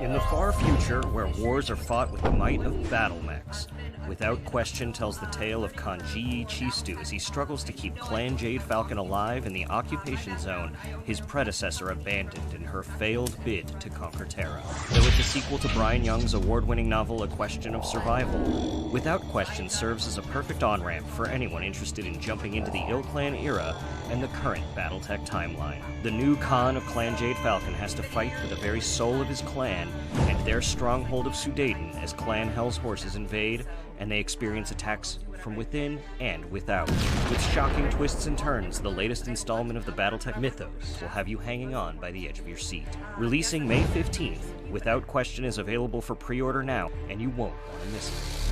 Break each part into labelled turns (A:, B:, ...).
A: In the far future, where wars are fought with the might of battle mechs, Without Question tells the tale of Kanji Chistu as he struggles to keep Clan Jade Falcon alive in the occupation zone his predecessor abandoned in her failed bid to conquer Terra. Though it's the sequel to Brian Young's award-winning novel A Question of Survival, Without Question serves as a perfect on-ramp for anyone interested in jumping into the Ill Clan era and the current Battletech timeline. The new Khan of Clan Jade Falcon has to fight for the very soul of his clan and their stronghold of Sudaden as Clan Hell's horses invade and they experience attacks from within and without. With shocking twists and turns, the latest installment of the Battletech mythos will have you hanging on by the edge of your seat. Releasing May 15th, Without Question is available for pre-order now, and you won't want to miss it.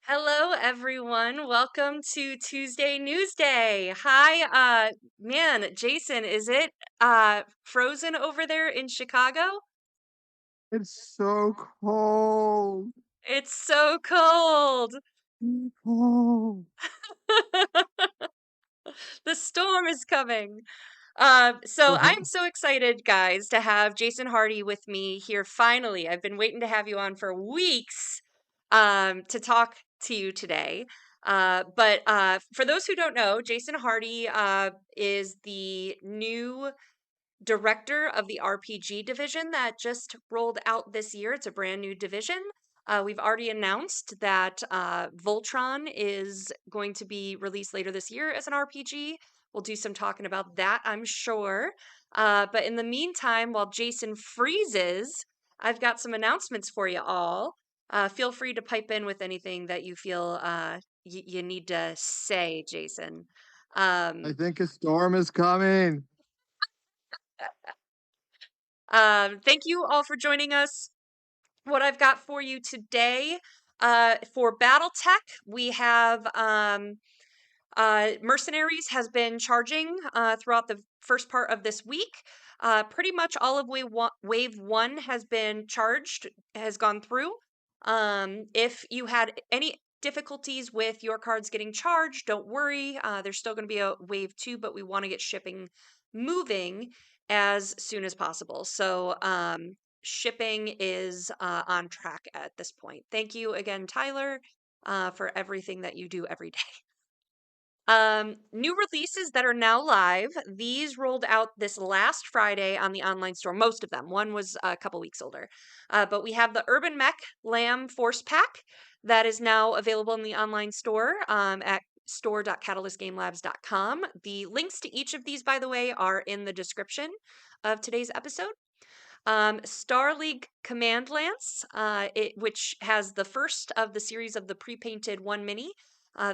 B: Hello, everyone. Welcome to Tuesday Newsday. Hi, man, Jason, is it frozen over there in Chicago?
C: It's so cold.
B: It's so cold.
C: Cold.
B: The storm is coming. So I'm so excited, guys, to have Jason Hardy with me here finally. I've been waiting to have you on for weeks to talk to you today. But for those who don't know, Jason Hardy is the new director of the RPG division that just rolled out this year. It's a brand new division. We've already announced that Voltron is going to be released later this year as an RPG. We'll do some talking about that, I'm sure. But in the meantime, while Jason freezes, I've got some announcements for you all. Feel free to pipe in with anything that you feel you need to say, Jason.
C: I think a storm is coming.
B: Thank you all for joining us. What I've got for you today, for Battletech, we have Mercenaries has been charging throughout the first part of this week. Pretty much all of wave one has been charged, has gone through. If you had any difficulties with your cards getting charged, don't worry. There's still going to be a wave two, but we want to get shipping moving as soon as possible. So shipping is on track at this point. Thank you again, Tyler, for everything that you do every day. New releases that are now live. These rolled out this last Friday on the online store. Most of them. One was a couple weeks older. But we have the Urban Mech Lamb Force Pack that is now available in the online store at store.catalystgamelabs.com. The links to each of these, by the way, are in the description of today's episode. Star League Command Lance, which has the first of the series of the pre-painted one mini.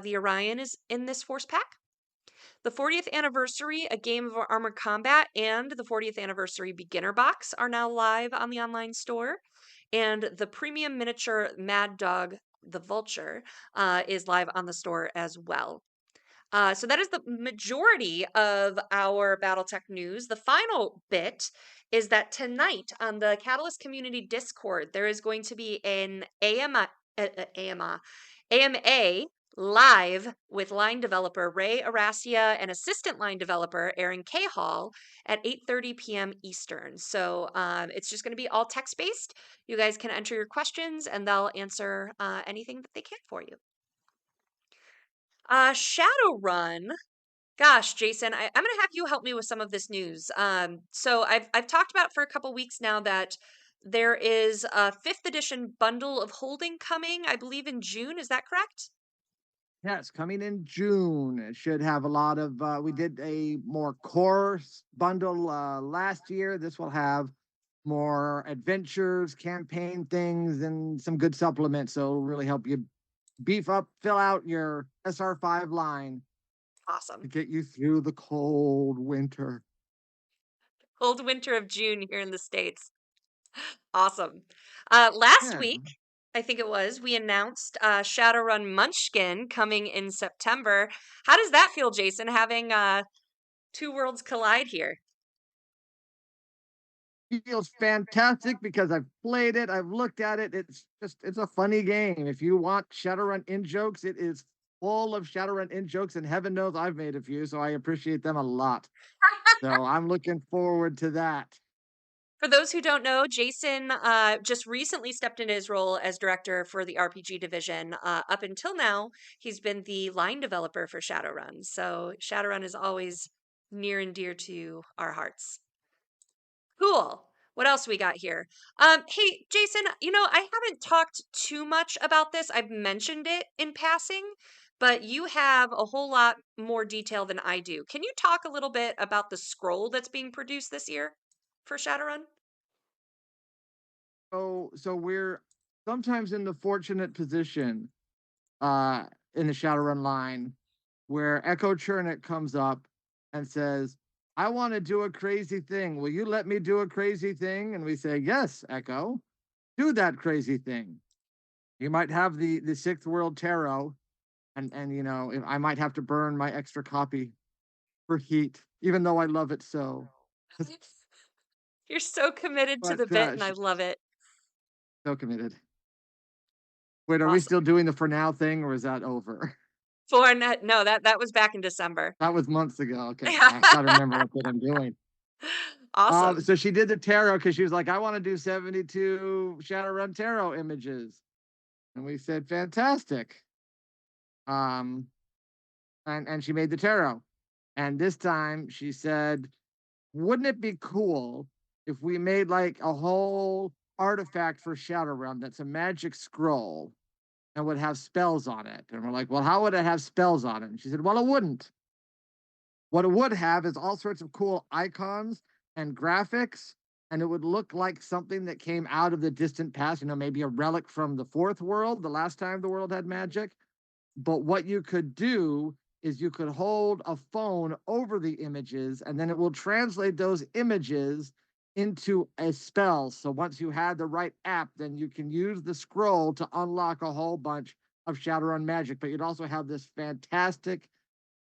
B: The Orion is in this force pack. The 40th Anniversary, A Game of Armored Combat, and the 40th Anniversary Beginner Box are now live on the online store. And the premium miniature Mad Dog, the Vulture, is live on the store as well. So that is the majority of our Battletech news. The final bit is that tonight on the Catalyst Community Discord, there is going to be an AMA live with line developer Ray Arasia and assistant line developer Aaron K. Hall at 8:30 p.m. Eastern. So it's just going to be all text-based. You guys can enter your questions and they'll answer anything that they can for you. Shadowrun Gosh, Jason, I'm gonna have you help me with some of this news. So I've talked about for a couple weeks now that there is a fifth edition bundle of holding coming, I believe in June. Is that correct?
C: Yes, coming in June. It should have a lot of. We did a more core bundle last year. This will have more adventures, campaign things, and some good supplements. So it'll really help you beef up, fill out your SR5 line to
B: Awesome.
C: get you through the cold winter.
B: Cold winter of June here in the States. Awesome. Last
C: Yeah.
B: week, I think it was, we announced Shadowrun Munchkin coming in September. How does that feel, Jason, having two worlds collide here?
C: Feels fantastic because I've played it, I've looked at it. It's a funny game. If you want Shadowrun in jokes, it is full of Shadowrun in jokes, and heaven knows I've made a few, so I appreciate them a lot. So I'm looking forward to that.
B: For those who don't know, Jason just recently stepped into his role as director for the RPG division. Up until now, he's been the line developer for Shadowrun. So Shadowrun is always near and dear to our hearts. Cool. What else we got here? Hey, Jason, I haven't talked too much about this. I've mentioned it in passing, but you have a whole lot more detail than I do. Can you talk a little bit about the scroll that's being produced this year for Shadowrun?
C: So we're sometimes in the fortunate position uh in the Shadowrun line where Echo Churnick comes up and says, I want to do a crazy thing. Will you let me do a crazy thing? And we say, yes, Echo, do that crazy thing. You might have the Sixth World Tarot, and I might have to burn my extra copy for heat, even though I love it so.
B: You're so committed to
C: But
B: the bit, and I
C: she's
B: love it.
C: so committed. Wait, are we
B: Awesome.
C: still doing the for now thing, or is that over?
B: For no, that was back in December.
C: That was months ago. Okay, I gotta remember what I'm doing.
B: Awesome.
C: So she did the tarot because she was like, I want to do 72 Shadowrun tarot images, and we said, fantastic. Um, and she made the tarot, and this time she said, wouldn't it be cool if we made like a whole artifact for Shadowrun that's a magic scroll and would have spells on it? And we're like, well, how would it have spells on it? And she said, well, it wouldn't. What it would have is all sorts of cool icons and graphics, and it would look like something that came out of the distant past, maybe a relic from the fourth world, the last time the world had magic. But what you could do is you could hold a phone over the images, and then it will translate those images into a spell. So once you had the right app, then you can use the scroll to unlock a whole bunch of Shadowrun magic. But you'd also have this fantastic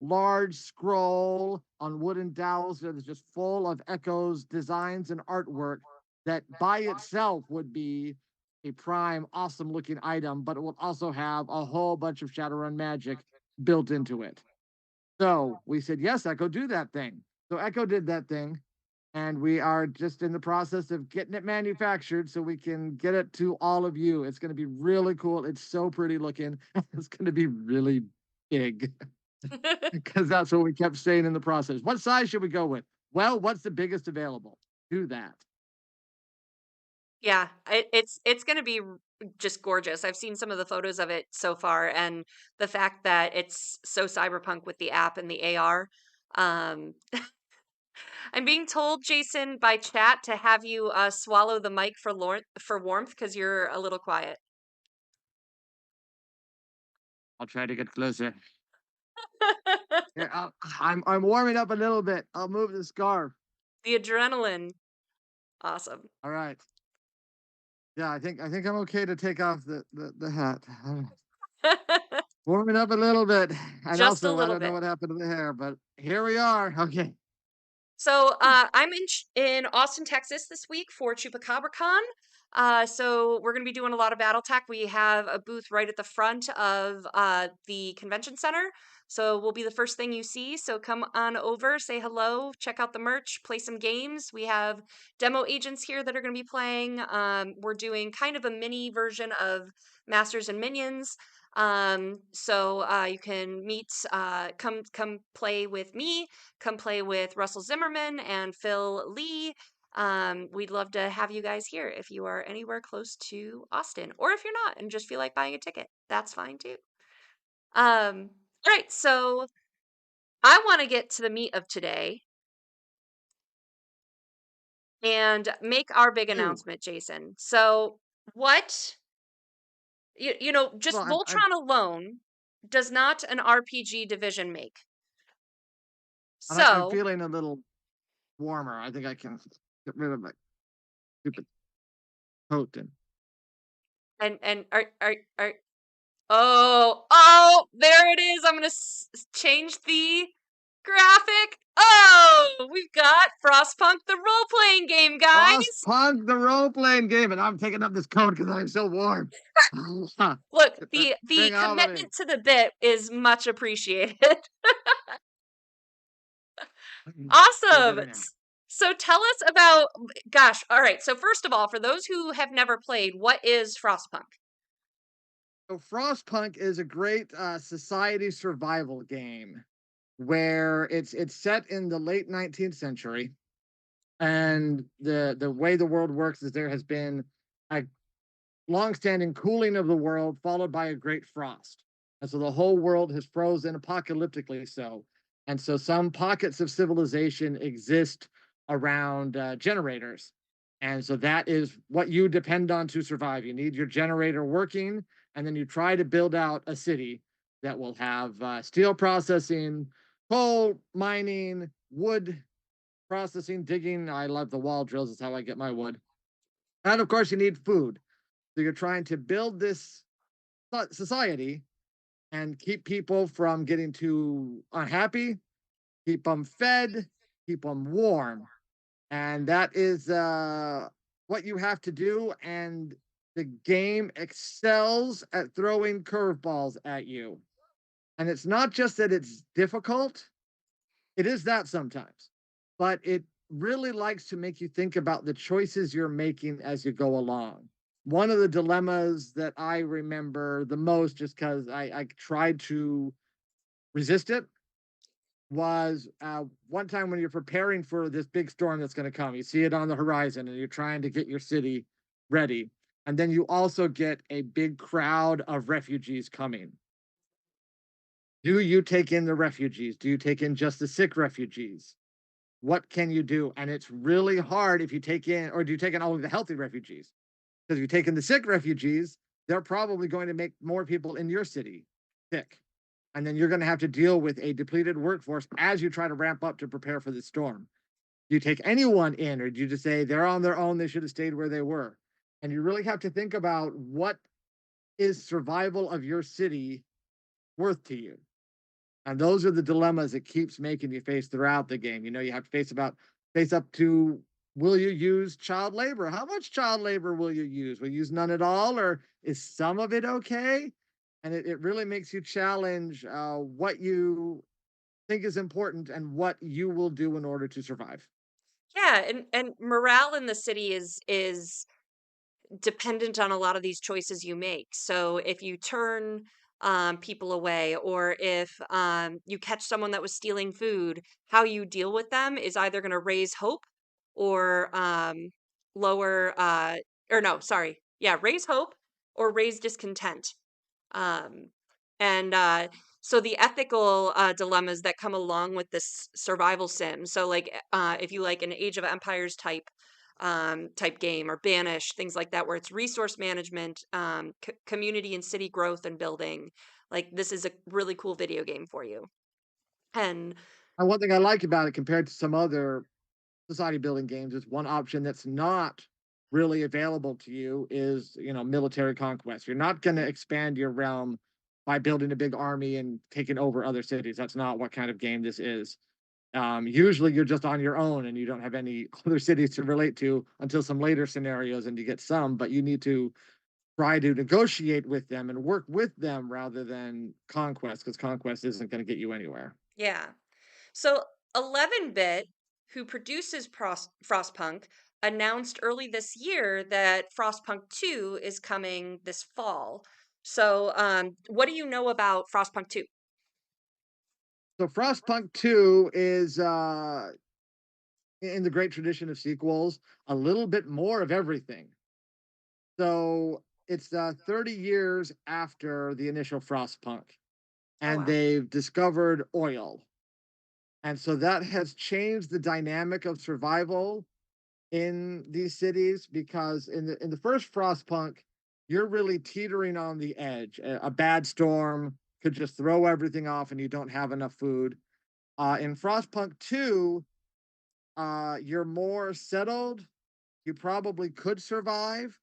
C: large scroll on wooden dowels that is just full of Echo's designs and artwork that by itself would be a prime, awesome looking item, but it will also have a whole bunch of Shadowrun magic built into it. So we said, yes, Echo, do that thing. So Echo did that thing, and we are just in the process of getting it manufactured so we can get it to all of you. It's going to be really cool. It's so pretty looking. It's going to be really big. Because that's what we kept saying in the process. What size should we go with? Well, what's the biggest available? Do that.
B: Yeah, it's gonna be just gorgeous. I've seen some of the photos of it so far, and the fact that it's so cyberpunk with the app and the AR. Um, I'm being told, Jason, by chat to have you swallow the mic for warmth because you're a little quiet.
C: I'll try to get closer. Yeah, I'm warming up a little bit. I'll move the scarf.
B: The adrenaline. Awesome.
C: All right. Yeah, I think I'm okay to take off the hat. Warming up a little bit. And
B: Just a
C: also, I
B: little
C: don't know
B: bit.
C: what happened to the hair, but here we are. Okay.
B: So I'm in Austin, Texas this week for ChupacabraCon. So we're going to be doing a lot of BattleTech. We have a booth right at the front of the convention center. So we'll be the first thing you see. So come on over, say hello, check out the merch, play some games. We have demo agents here that are going to be playing. We're doing kind of a mini version of Masters and Minions. So you can meet, come play with me, come play with Russell Zimmerman and Phil Lee. We'd love to have you guys here if you are anywhere close to Austin, or if you're not and just feel like buying a ticket, that's fine too. All right, so I want to get to the meat of today and make our big
C: You.
B: announcement, Jason. So, what just
C: Well, I'm
B: Voltron alone does not an RPG division make.
C: I'm
B: So,
C: feeling a little warmer. I think I can get rid of my stupid coat and
B: and are oh, there it is. I'm gonna change the graphic. Oh, we've got Frostpunk the role playing game, guys.
C: FrostPunk the role playing game, and I'm taking up this coat because I'm so warm.
B: Look,
C: Get that
B: the
C: thing out of me.
B: commitment to the bit is much appreciated.
C: Feel
B: Awesome.
C: better now.
B: So tell us about, gosh, all right. So first of all, for those who have never played, what is Frostpunk?
C: So Frostpunk is a great society survival game where it's set in the late 19th century, and the way the world works is there has been a longstanding cooling of the world followed by a great frost, and so the whole world has frozen apocalyptically. And so some pockets of civilization exist around generators, and so that is what you depend on to survive. You need your generator working, and then you try to build out a city that will have steel processing, coal mining, wood processing, digging. I love the wall drills. Is how I get my wood. And of course, you need food. So you're trying to build this society and keep people from getting too unhappy, keep them fed, keep them warm. And that is what you have to do. And the game excels at throwing curveballs at you. And it's not just that it's difficult, it is that sometimes, but it really likes to make you think about the choices you're making as you go along. One of the dilemmas that I remember the most, just because I tried to resist it, was one time when you're preparing for this big storm that's going to come. You see it on the horizon and you're trying to get your city ready. And then you also get a big crowd of refugees coming. Do you take in the refugees? Do you take in just the sick refugees? What can you do? And it's really hard if you take in, or do you take in only the healthy refugees? Because if you take in the sick refugees, they're probably going to make more people in your city sick. And then you're going to have to deal with a depleted workforce as you try to ramp up to prepare for the storm. Do you take anyone in, or do you just say they're on their own? They should have stayed where they were. And you really have to think about what is survival of your city worth to you. And those are the dilemmas it keeps making you face throughout the game. You have to face up to, will you use child labor? How much child labor will you use? Will you use none at all, or is some of it okay? And it really makes you challenge what you think is important and what you will do in order to survive.
B: Yeah, and morale in the city is dependent on a lot of these choices you make. So if you turn people away, or if you catch someone that was stealing food, how you deal with them is either going to raise hope or lower, or no, sorry, yeah, raise hope or raise discontent. Um, and so the ethical dilemmas that come along with this survival sim. So like if you like an Age of Empires type game, or Banish, things like that, where it's resource management, community and city growth and building. Like this is a really cool video game for you. And
C: And one thing I like about it compared to some other society building games is one option that's not really available to you is military conquest. You're not going to expand your realm by building a big army and taking over other cities. That's not what kind of game this is. Usually you're just on your own and you don't have any other cities to relate to until some later scenarios, and you get some, but you need to try to negotiate with them and work with them rather than conquest, because conquest isn't going to get you anywhere.
B: yeah, so 11-bit, who produces Frostpunk, announced early this year that Frostpunk 2 is coming this fall. So, what do you know about Frostpunk 2?
C: So Frostpunk 2 is in the great tradition of sequels, a little bit more of everything. So it's 30 years after the initial Frostpunk,
B: Oh,
C: and
B: wow.
C: they've discovered oil. And so that has changed the dynamic of survival in these cities because in the first Frostpunk, you're really teetering on the edge. A bad storm could just throw everything off and you don't have enough food. In Frostpunk 2, you're more settled. You probably could survive,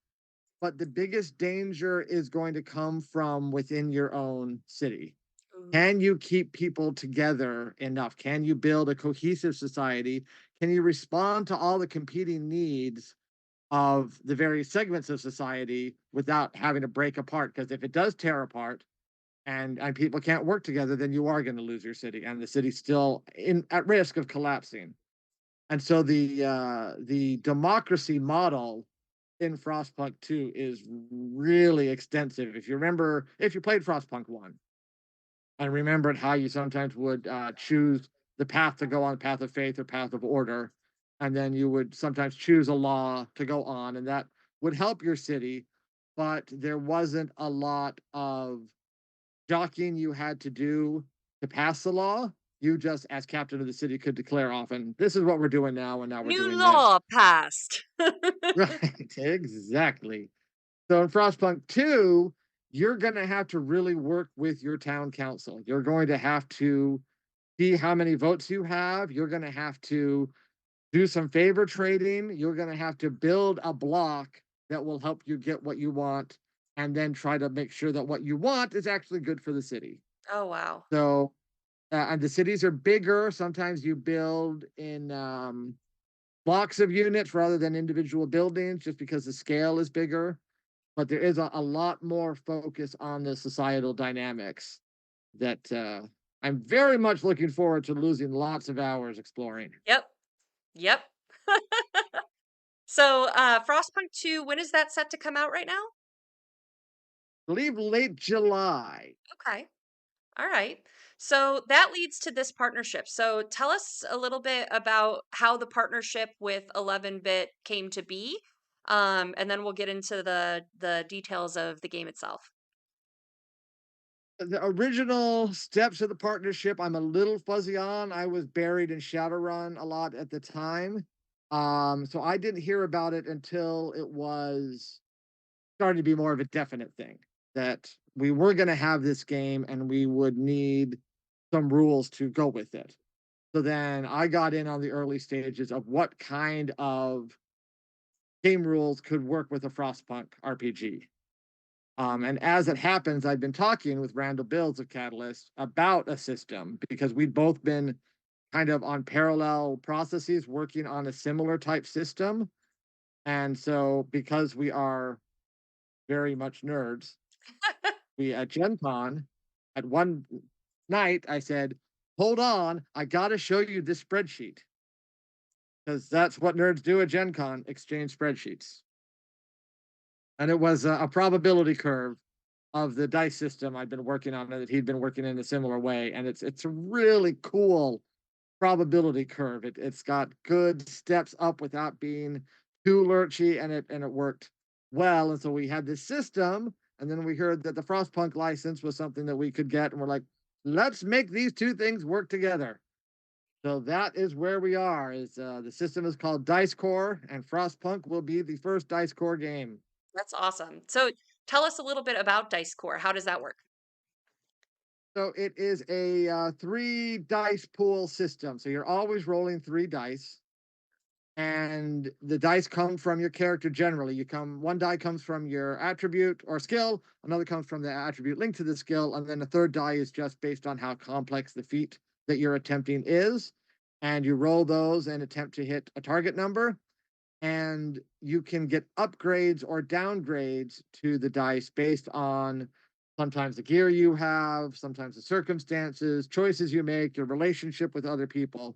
C: but the biggest danger is going to come from within your own city.
B: Ooh.
C: Can you keep people together enough? Can you build a cohesive society? Can you respond to all the competing needs of the various segments of society without having to break apart? Because if it does tear apart and people can't work together, then you are going to lose your city, and the city's still in at risk of collapsing. And so the democracy model in Frostpunk 2 is really extensive. If you played Frostpunk 1 and remembered how you sometimes would choose the path to go on, path of faith or path of order, and then you would sometimes choose a law to go on, and that would help your city, but there wasn't a lot of jockeying you had to do to pass the law. You just, as captain of the city, could declare often, this is what we're doing now, and now we're
B: New
C: doing this.
B: law passed.
C: Right, exactly. So in Frostpunk 2, you're going to have to really work with your town council. You're going to have to see how many votes you have. You're going to have to do some favor trading. You're going to have to build a block that will help you get what you want, and then try to make sure that what you want is actually good for the city.
B: Oh, wow.
C: So, and the cities are bigger. Sometimes you build in blocks of units rather than individual buildings just because the scale is bigger. But there is a lot more focus on the societal dynamics that I'm very much looking forward to losing lots of hours exploring.
B: Yep. Yep. So, Frostpunk 2, when is that set to come out right now?
C: I believe late July.
B: Okay. All right. So that leads to this partnership. So tell us a little bit about how the partnership with 11-bit came to be. And then we'll get into the details of the game itself.
C: The original steps of the partnership, I'm a little fuzzy on. I was buried in Shadowrun a lot at the time. So I didn't hear about it until it was starting to be more of a definite thing that we were going to have this game and we would need some rules to go with it. So then I got in on the early stages of what kind of game rules could work with a Frostpunk RPG. And as it happens, I've been talking with Randall Bills of Catalyst about a system because we'd both been kind of on parallel processes working on a similar type system. And so, because we are very much nerds, we at Gen Con, at one night, I said, hold on, I got to show you this spreadsheet because that's what nerds do at Gen Con, exchange spreadsheets. And it was a probability curve of the dice system I'd been working on that he'd been working in a similar way. And it's a really cool probability curve. It's got good steps up without being too lurchy, and it worked well. And so we had this system, and then we heard that the Frostpunk license was something that we could get, and we're like, let's make these two things work together. So that is where we are. Is the system is called DiceCore, and Frostpunk will be the first DiceCore game.
B: That's awesome. So tell us a little bit about DiceCore. How does that work?
C: So it is a three dice pool system. So you're always rolling three dice, and the dice come from your character generally. One die comes from your attribute or skill, another comes from the attribute linked to the skill, and then the third die is just based on how complex the feat that you're attempting is. And you roll those and attempt to hit a target number, and you can get upgrades or downgrades to the dice based on sometimes the gear you have, sometimes the circumstances, choices you make, your relationship with other people.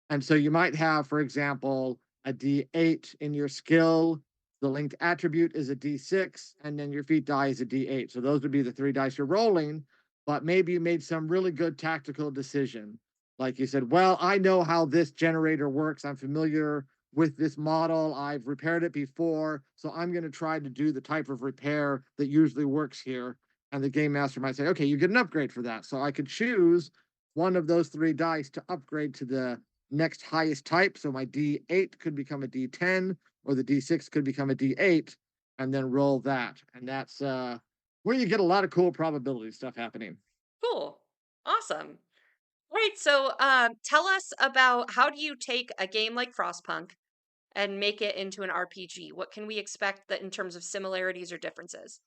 C: And so you might have, for example, a D8 in your skill. The linked attribute is a D6, and then your feat die is a D8. So those would be the 3 dice you're rolling. But maybe you made some really good tactical decision. Like you said, well, I know how this generator works. I'm familiar with this model. I've repaired it before. So I'm going to try to do the type of repair that usually works here. And the game master might say, okay, you get an upgrade for that. So I could choose one of those 3 dice to upgrade to the next highest type. So my D8 could become a D10, or the D6 could become a D8, and then roll that. And that's where you get a lot of cool probability stuff happening.
B: Cool. Awesome. Right. So tell us about how do you take a game like Frostpunk and make it into an RPG? What can we expect that in terms of similarities or differences?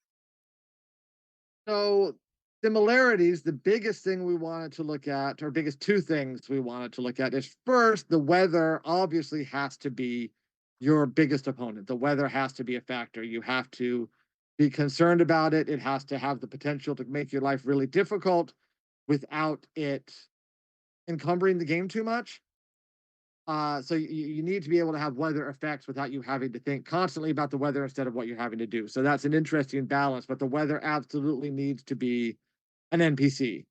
C: So similarities, the biggest thing we wanted to look at, or biggest 2 things we wanted to look at, is first, the weather obviously has to be your biggest opponent. The weather has to be a factor. You have to be concerned about it. It has to have the potential to make your life really difficult without it encumbering the game too much. So you need to be able to have weather effects without you having to think constantly about the weather instead of what you're having to do. So that's an interesting balance, but the weather absolutely needs to be an NPC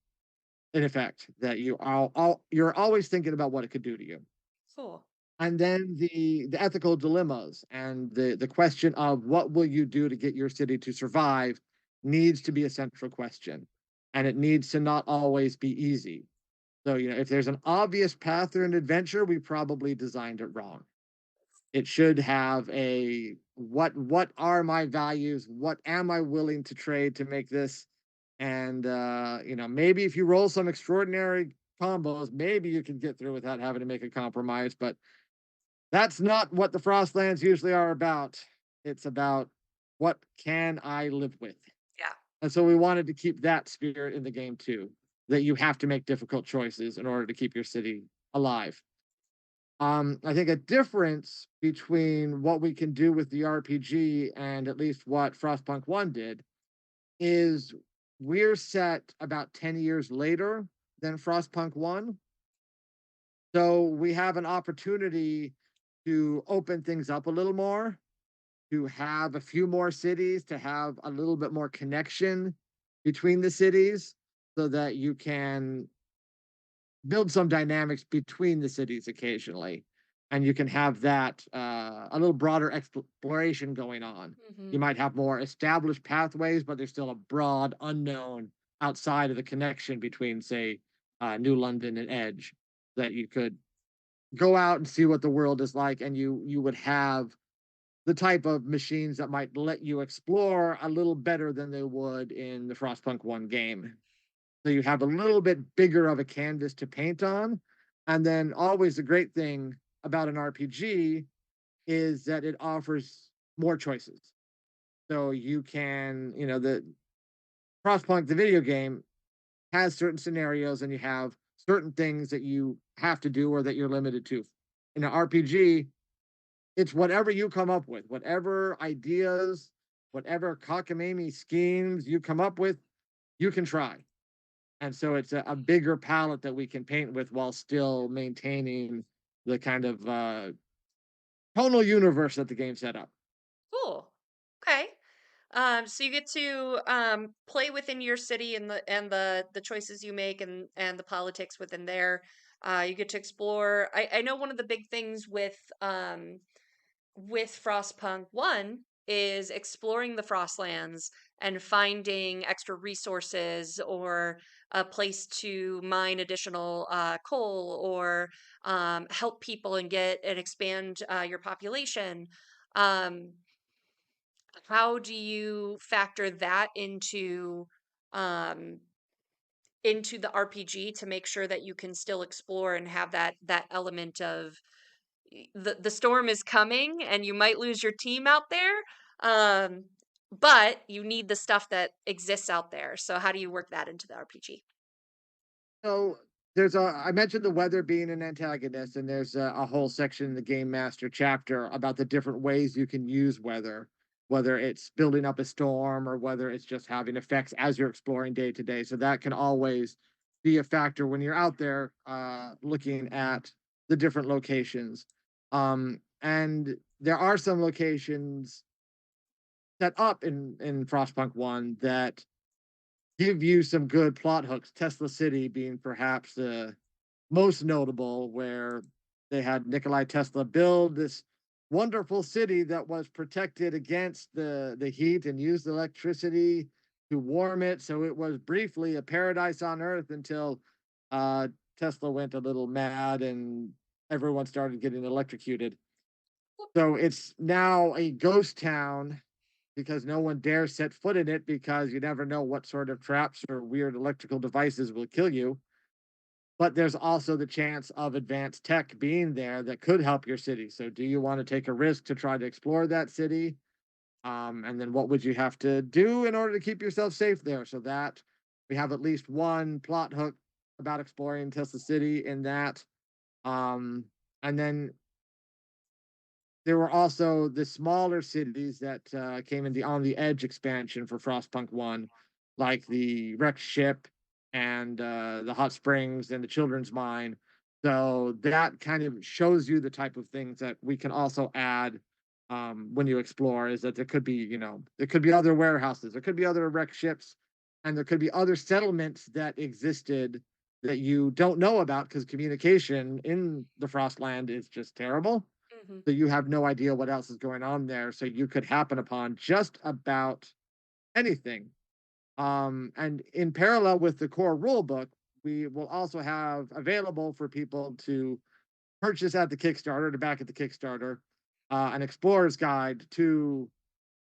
C: in effect, that you're always thinking about what it could do to you.
B: Cool.
C: And then the ethical dilemmas and the question of what will you do to get your city to survive needs to be a central question. And it needs to not always be easy. So, if there's an obvious path or an adventure, we probably designed it wrong. It should have a what are my values? What am I willing to trade to make this? And maybe if you roll some extraordinary combos, maybe you can get through without having to make a compromise. But that's not what the Frostlands usually are about. It's about what can I live with?
B: Yeah.
C: And so we wanted to keep that spirit in the game too, that you have to make difficult choices in order to keep your city alive. I think a difference between what we can do with the RPG and at least what Frostpunk 1 did is we're set about 10 years later than Frostpunk 1. So we have an opportunity to open things up a little more, to have a few more cities, to have a little bit more connection between the cities so that you can build some dynamics between the cities occasionally. And you can have that a little broader exploration going on. You
B: Hmm.
C: might have more established pathways, but there's still a broad unknown outside of the connection between, say, New London and Edge, that you could go out and see what the world is like, and you would have the type of machines that might let you explore a little better than they would in the Frostpunk 1 game. So you have a little bit bigger of a canvas to paint on. And then always the great thing about an RPG is that it offers more choices. So you can, the Frostpunk, the video game, has certain scenarios and you have certain things that you have to do or that you're limited to. In an RPG, it's whatever you come up with, whatever ideas, whatever cockamamie schemes you come up with, you can try. And so it's a bigger palette that we can paint with while still maintaining the kind of tonal universe that the game set up.
B: Cool. Okay. So you get to play within your city and the choices you make and the politics within there. You get to explore. I know one of the big things with Frostpunk 1 is exploring the Frostlands and finding extra resources or a place to mine additional coal or help people and get and expand your population. Um, how do you factor that um, into the RPG to make sure that you can still explore and have that element of the storm is coming and you might lose your team out there, um, but you need the stuff that exists out there. So how do you work that into the RPG?
C: So I mentioned the weather being an antagonist, and there's a whole section in the Game Master chapter about the different ways you can use weather, whether it's building up a storm or whether it's just having effects as you're exploring day to day. So that can always be a factor when you're out there looking at the different locations. And there are some locations set up in Frostpunk 1 that give you some good plot hooks. Tesla City being perhaps the most notable, where they had Nikolai Tesla build this wonderful city that was protected against the heat and used electricity to warm it. So it was briefly a paradise on Earth until uh, Tesla went a little mad and everyone started getting electrocuted. So it's now a ghost town because no one dares set foot in it because you never know what sort of traps or weird electrical devices will kill you. But there's also the chance of advanced tech being there that could help your city. So, do you want to take a risk to try to explore that city? And then what would you have to do in order to keep yourself safe there? So that we have at least one plot hook about exploring Tesla City in that. Um, and then there were also the smaller cities that came in the On the Edge expansion for Frostpunk 1, like the wrecked ship and the hot springs and the children's mine. So that kind of shows you the type of things that we can also add when you explore, is that there could be, there could be other warehouses, there could be other wrecked ships, and there could be other settlements that existed that you don't know about because communication in the Frostland is just terrible,
B: Hmm.
C: so you have no idea what else is going on there. So you could happen upon just about anything. And in parallel with the core rule book, we will also have available for people to purchase at the Kickstarter, to back at the Kickstarter, an explorer's guide to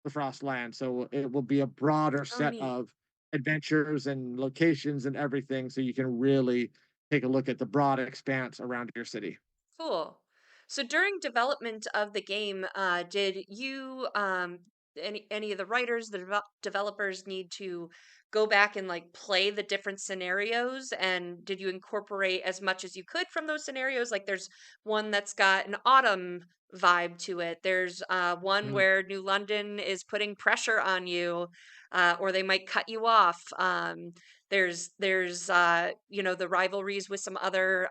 C: the Frostland. So it will be a broader
B: Oh,
C: set
B: neat.
C: of adventures and locations and everything. So you can really take a look at the broad expanse around your city.
B: Cool. So during development of the game, did you any of the writers, the developers need to go back and like play the different scenarios? And did you incorporate as much as you could from those scenarios? Like there's one that's got an autumn vibe to it. There's one
C: Mm.
B: where New London is putting pressure on you, or they might cut you off. There's the rivalries with some other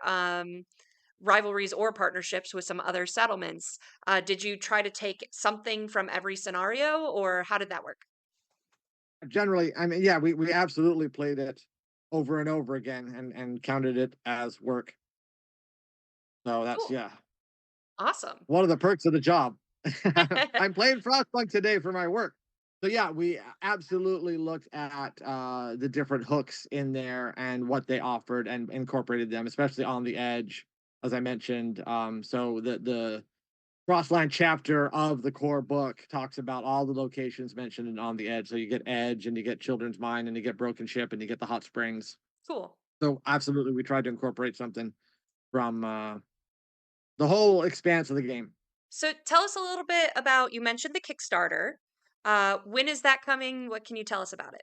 B: rivalries or partnerships with some other settlements. Did you try to take something from every scenario, or how did that work?
C: Generally, I mean, yeah, we absolutely played it over and over again and counted it as work. So that's,
B: Cool.
C: yeah,
B: Awesome.
C: one of the perks of the job. I'm playing Frostpunk today for my work. So yeah, we absolutely looked at the different hooks in there and what they offered and incorporated them, especially on the edge, as I mentioned. So the Frostline chapter of the core book talks about all the locations mentioned in On the Edge. So you get Edge and you get Children's Mine and you get Broken Ship and you get the hot springs.
B: Cool.
C: So absolutely, we tried to incorporate something from the whole expanse of the game.
B: So tell us a little bit about, you mentioned the Kickstarter. When is that coming? What can you tell us about it?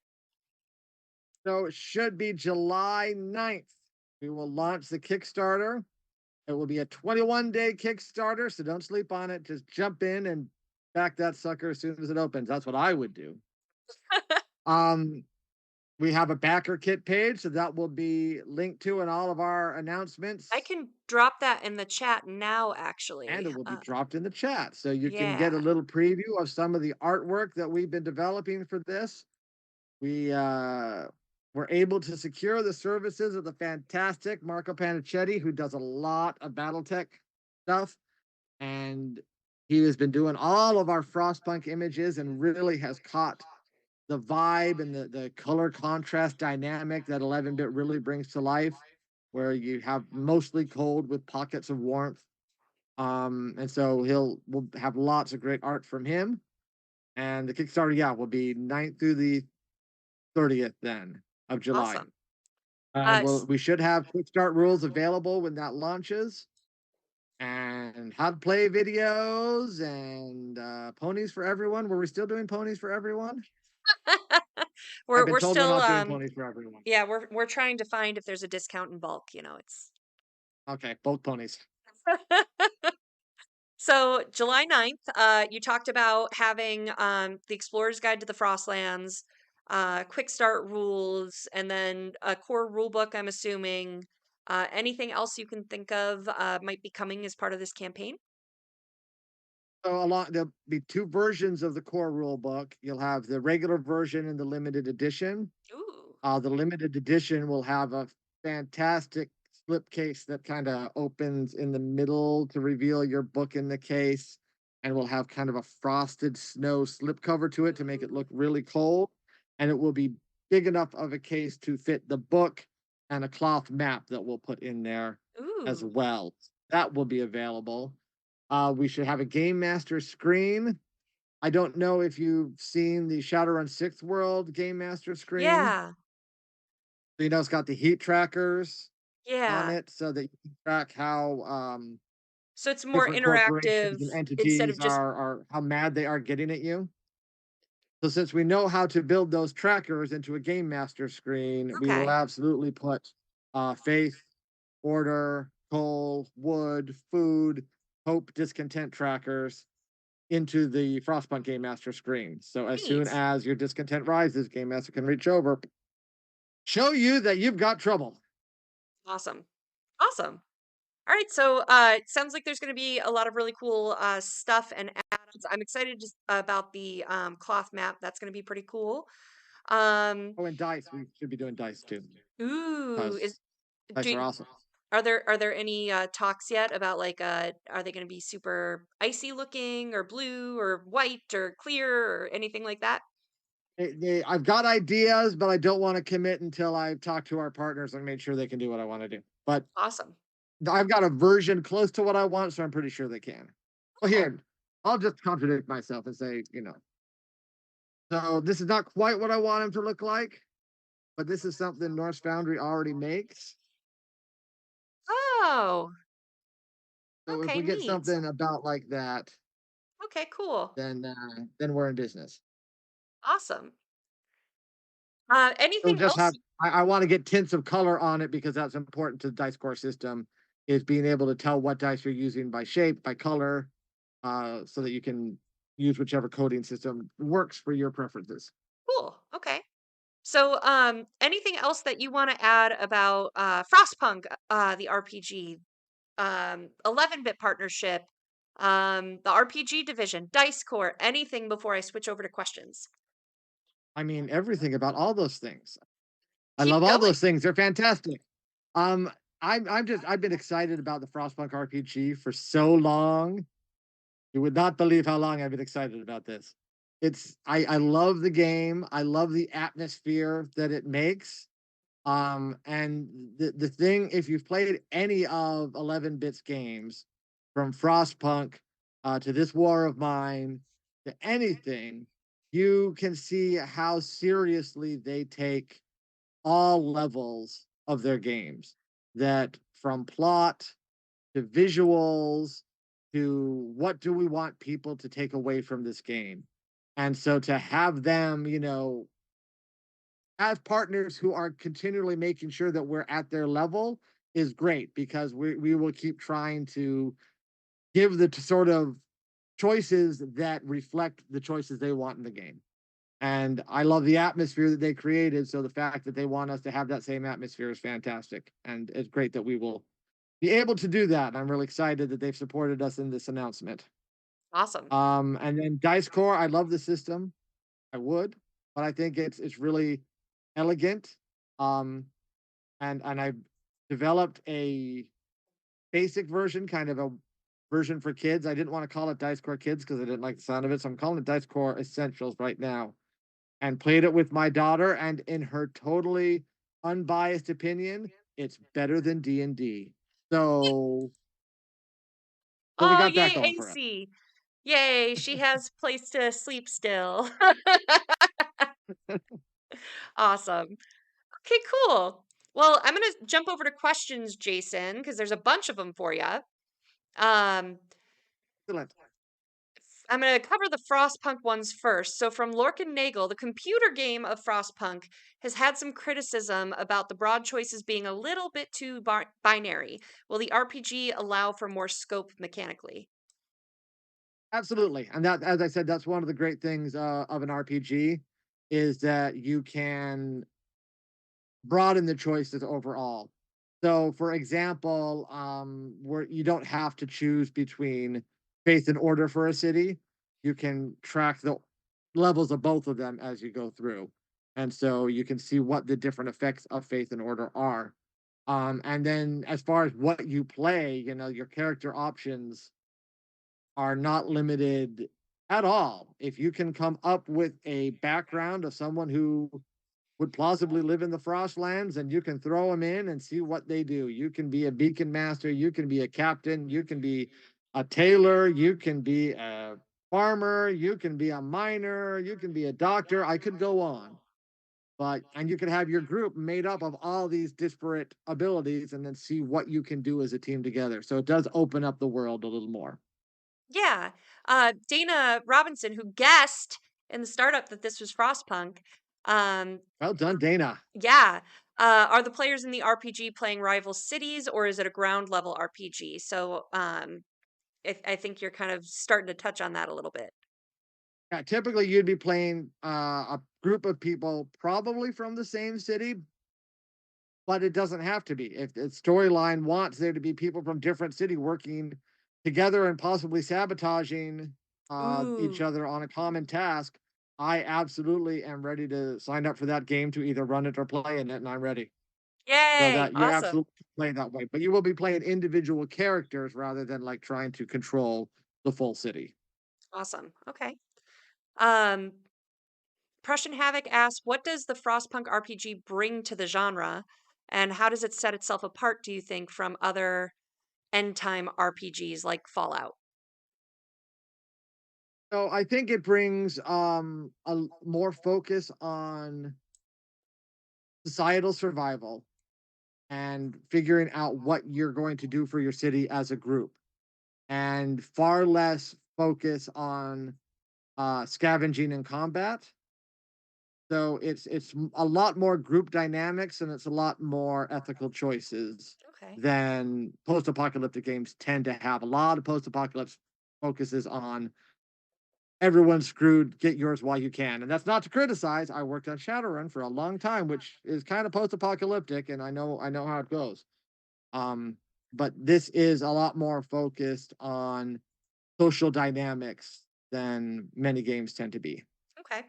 C: So it should be July 9th. We will launch the Kickstarter. It will be a 21-day Kickstarter, so don't sleep on it. Just jump in and back that sucker as soon as it opens. That's what I would do. Um, we have a backer kit page, so that will be linked to in all of our
B: I
C: announcements,
B: can drop that in the chat now,
C: and
B: actually.
C: it will be dropped in the chat. So you can get a
B: Yeah.
C: little preview of some of the artwork that we've been developing for this. We were able to secure the services of the fantastic Marco Panicetti, who does a lot of Battletech stuff. And he has been doing all of our Frostpunk images and really has caught the vibe and the color contrast dynamic that 11-bit really brings to life, where you have mostly cold with pockets of warmth. And so we'll have lots of great art from him. And the Kickstarter, yeah, will be 9th through the 30th then of July.
B: Awesome.
C: And
B: Uh,
C: we should have quick start rules available when that launches, and how to play videos and ponies for everyone. Were we still doing ponies for everyone? I've been
B: we're
C: told we're
B: still
C: not doing ponies for everyone.
B: yeah, we're trying to find if there's a discount in bulk, it's
C: Okay, both ponies.
B: So July 9th, you talked about having the Explorer's Guide to the Frostlands, quick start rules, and then a core rule book, I'm assuming. Anything else you can think of might be coming as part of this campaign?
C: So there'll be two versions of the core rule book. You'll have the regular version and the limited edition.
B: Ooh.
C: The limited edition will have a fantastic slipcase that kind of opens in the middle to reveal your book in the case, and will have kind of a frosted snow slipcover to it to make it look really cold. And it will be big enough of a case to fit the book and a cloth map that we'll put in there as
B: Ooh.
C: well. That will be available. We should have a game master screen. I don't know if you've seen the Shadowrun Sixth World game master screen.
B: Yeah.
C: So, it's got the heat trackers on
B: Yeah.
C: it so that you can track how
B: So it's more
C: different corporations
B: interactive
C: and
B: instead
C: entities
B: of just
C: are how mad they are getting at you. So since we know how to build those trackers into a game master screen, we will
B: okay.
C: absolutely put faith, order, coal, wood, food, hope, discontent trackers into the Frostpunk Game Master screen. So as soon
B: Neat.
C: as your discontent rises, Game Master can reach over, show you that you've got trouble.
B: Awesome. Awesome. All right, so it sounds like there's going to be a lot of really cool stuff and add-ons. I'm excited just about the cloth map. That's going to be pretty cool. Um,
C: Oh, and dice. We should be doing dice too,
B: ooh,
C: because
B: is
C: dice
B: do
C: are awesome.
B: are there any talks yet about like are they going to be super icy looking or blue or white or clear or anything like that?
C: I've got ideas, but I don't want to commit until I've talked to our partners and made sure they can do what I want to do. But
B: Awesome.
C: I've got a version close to what I want, so I'm pretty sure they can. Well,
B: Cool.
C: here, I'll just contradict myself and say. So this is not quite what I want him to look like, but this is something Norse Foundry already makes.
B: Oh,
C: So if
B: okay,
C: we get
B: neat.
C: something about like that,
B: Okay, cool.
C: then we're in business.
B: Awesome.
C: It'll
B: Anything
C: just have.
B: else?
C: I want to get tints of color on it because that's important to the DiceCore system. Is being able to tell what dice you're using by shape, by color, so that you can use whichever coding system works for your preferences.
B: Cool. Okay. So, anything else that you want to add about Frostpunk, the RPG, 11-bit partnership, the RPG division, DiceCore, anything before I switch over to questions?
C: I mean, everything about all those things. I
B: Keep
C: love all
B: going.
C: those things. They're fantastic. Um, I've been excited about the Frostpunk RPG for so long. You would not believe how long I've been excited about this. I love the game. I love the atmosphere that it makes. And the thing, if you've played any of 11 bits games, from Frostpunk to this War of Mine to anything, you can see how seriously they take all levels of their games. That from plot to visuals to what do we want people to take away from this game. And so to have them, as partners who are continually making sure that we're at their level is great because we will keep trying to give the sort of choices that reflect the choices they want in the game. And I love the atmosphere that they created. So the fact that they want us to have that same atmosphere is fantastic. And it's great that we will be able to do that. I'm really excited that they've supported us in this announcement.
B: Awesome.
C: And then DiceCore, I love the system. I would, but I think it's really elegant. Um, and I developed a basic version, kind of a version for kids. I didn't want to call it DiceCore Kids because I didn't like the sound of it, so I'm calling it DiceCore Essentials right now. And played it with my daughter, and in her totally unbiased opinion, it's better than D&D. So we
B: Oh,
C: got that
B: yay,
C: going for us.
B: AC. Yay, she has place to sleep still. Awesome. Okay, cool. Well, I'm going to jump over to questions, Jason, because there's a bunch of them for you. Um,
C: Excellent.
B: I'm going to cover the Frostpunk ones first. So, from Lorcan Nagel, the computer game of Frostpunk has had some criticism about the broad choices being a little bit too binary. Will the RPG allow for more scope mechanically?
C: Absolutely. And that, as I said, that's one of the great things of an RPG is that you can broaden the choices overall. So, for example, where you don't have to choose between faith and order for a city, you can track the levels of both of them as you go through. And so you can see what the different effects of faith and order are. And then as far as what you play, your character options are not limited at all. If you can come up with a background of someone who would plausibly live in the Frostlands, and you can throw them in and see what they do. You can be a beacon master, you can be a captain, you can be a tailor, you can be a farmer, you can be a miner, you can be a doctor. I could go on. And you can have your group made up of all these disparate abilities and then see what you can do as a team together. So it does open up the world a little more.
B: Yeah. Dana Robinson, who guessed in the startup that this was Frostpunk, um,
C: Well done, Dana.
B: yeah. Are the players in the RPG playing rival cities, or is it a ground level RPG? So I think you're kind of starting to touch on that a little bit.
C: Yeah, typically you'd be playing a group of people probably from the same city, but it doesn't have to be. If the storyline wants there to be people from different city working together and possibly sabotaging each
B: Ooh,
C: other on a common task, I absolutely am ready to sign up for that game to either run it or play in it, and I'm ready. So
B: yay!
C: that you're
B: Awesome,
C: absolutely playing that way, but you will be playing individual characters rather than like trying to control the full city.
B: awesome. Okay. Um, Prussian Havoc asks, "What does the Frostpunk RPG bring to the genre, and how does it set itself apart? Do you think from other end time RPGs like Fallout?"
C: So I think it brings more focus on societal survival and figuring out what you're going to do for your city as a group, and far less focus on scavenging and combat. So it's a lot more group dynamics, and it's a lot more ethical choices
B: Okay.
C: than post-apocalyptic games tend to have. A lot of post-apocalypse focuses on everyone's screwed, get yours while you can. And that's not to criticize. I worked on Shadowrun for a long time, which is kind of post-apocalyptic, and I know how it goes. Um, but this is a lot more focused on social dynamics than many games tend to be.
B: Okay.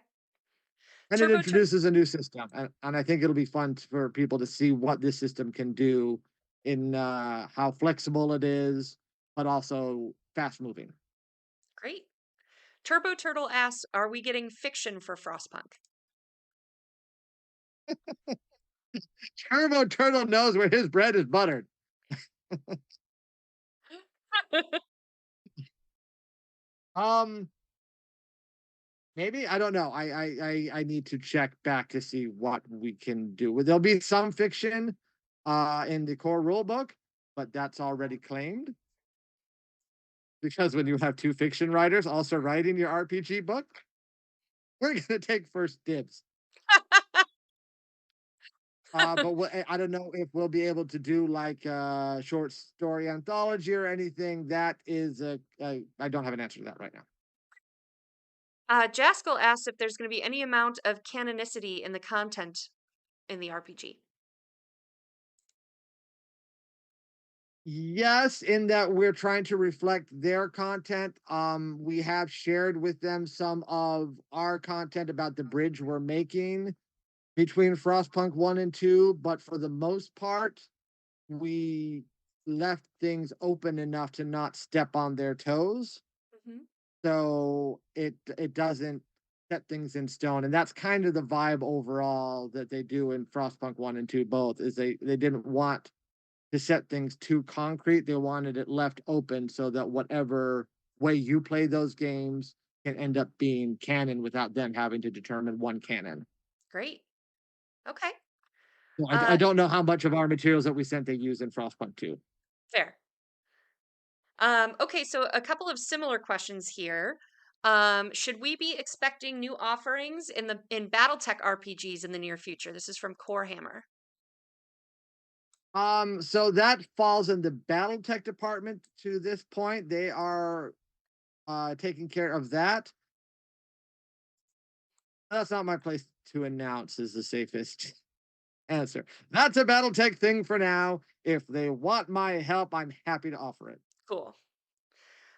C: And it
B: Turbo Tur-
C: introduces a new system. And I think it'll be fun for people to see what this system can do in how flexible it is, but also fast moving.
B: Great. Turbo Turtle asks, "Are we getting fiction for Frostpunk?"
C: Turbo Turtle knows where his bread is buttered. Um, Maybe I don't know. I need to check back to see what we can do. There'll be some fiction in the core rule book, but that's already claimed because when you have two fiction writers also writing your RPG book, we're gonna take first dibs. But I don't know if we'll be able to do like a short story anthology or anything. That is I don't have an answer to that right now.
B: Jaskell asks if there's going to be any amount of canonicity in the content in the RPG.
C: Yes, in that we're trying to reflect their content. We have shared with them some of our content about the bridge we're making between Frostpunk 1 and 2, but for the most part, we left things open enough to not step on their toes.
B: Hmm.
C: So it doesn't set things in stone. And that's kind of the vibe overall that they do in Frostpunk 1 and 2 both, is they didn't want to set things too concrete. They wanted it left open so that whatever way you play those games can end up being canon without them having to determine one canon.
B: Great. Okay.
C: So I
B: Uh,
C: don't know how much of our materials that we sent they use in Frostpunk 2.
B: Fair. Okay, so a couple of similar questions here. Should we be expecting new offerings in BattleTech RPGs in the near future? This is from Corehammer.
C: So that falls in the Battletech department to this point. They are taking care of that. That's not my place to announce is the safest answer. That's a Battletech thing for now. If they want my help, I'm happy to offer it.
B: Cool.